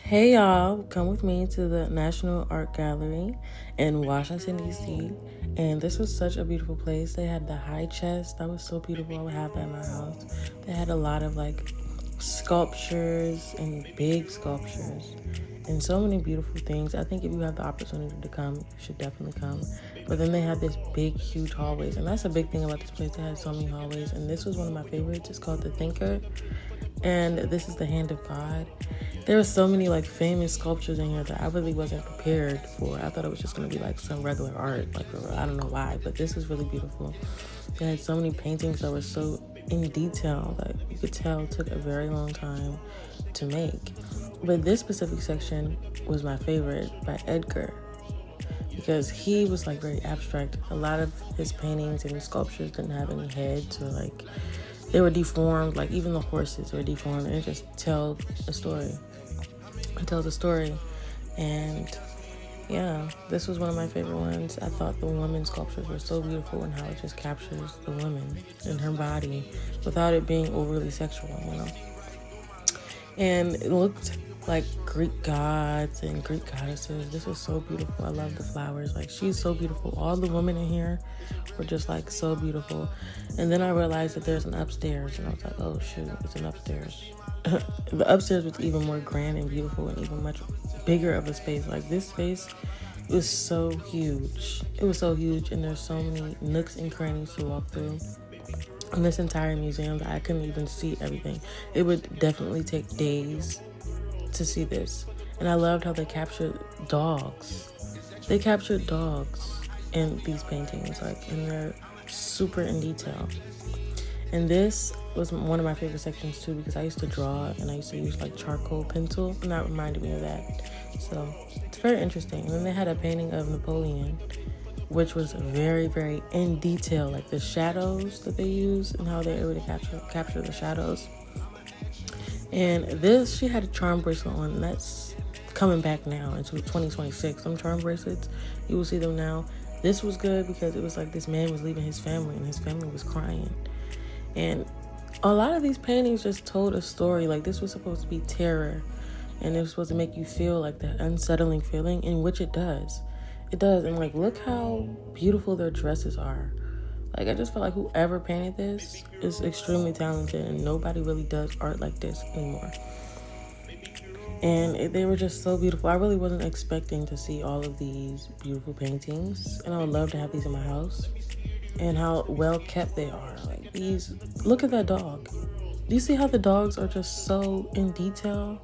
Hey y'all, come with me to the National Art Gallery in Washington, D.C. And this was such a beautiful place. They had the high chest, that was so beautiful. I would have that in my house. They had a lot of sculptures and big sculptures and so many beautiful things. I think if you have the opportunity to come, you should definitely come. But then they had this big, huge hallways, and that's a big thing about this place. They had so many hallways, and this was one of my favorites. It's called The Thinker, and this is the Hand of God. There were so many famous sculptures in here that I really wasn't prepared for. I thought it was just gonna be some regular art, I don't know why, but this is really beautiful. They had so many paintings that were so in detail that you could tell took a very long time to make. But this specific section was my favorite, by Edgar, because he was very abstract. A lot of his paintings and his sculptures didn't have any heads, or they were deformed. Even the horses were deformed, and it just tells a story. It tells a story. And yeah, this was one of my favorite ones. I thought the women's sculptures were so beautiful, and how it just captures the woman and her body without it being overly sexual. And it looked like Greek gods and Greek goddesses. This was so beautiful. I love the flowers. She's so beautiful. All the women in here were just so beautiful. And then I realized that there's an upstairs, and I was like, oh shoot, it's an upstairs. The upstairs was even more grand and beautiful, and even much bigger of a space. This space was so huge. It was so huge, and there's so many nooks and crannies to walk through in this entire museum that I couldn't even see everything. It would definitely take days to see this. And I loved how they captured dogs. They captured dogs in these paintings, and they're super in detail. And this was one of my favorite sections too, because I used to draw and I used to use charcoal pencil, and that reminded me of that. So it's very interesting. And then they had a painting of Napoleon, which was very, very in detail, the shadows that they use and how they're able to capture the shadows. And this, she had a charm bracelet on, and that's coming back now into 2026. Some charm bracelets, you will see them now. This was good because it was this man was leaving his family, and his family was crying. And a lot of these paintings just told a story. This was supposed to be terror, and it was supposed to make you feel that unsettling feeling, in which it does. It does. And look how beautiful their dresses are. I just felt whoever painted this is extremely talented, and nobody really does art like this anymore. And they were just so beautiful. I really wasn't expecting to see all of these beautiful paintings, and I would love to have these in my house. And how well kept they are. Look at that dog. Do you see how the dogs are just so in detail?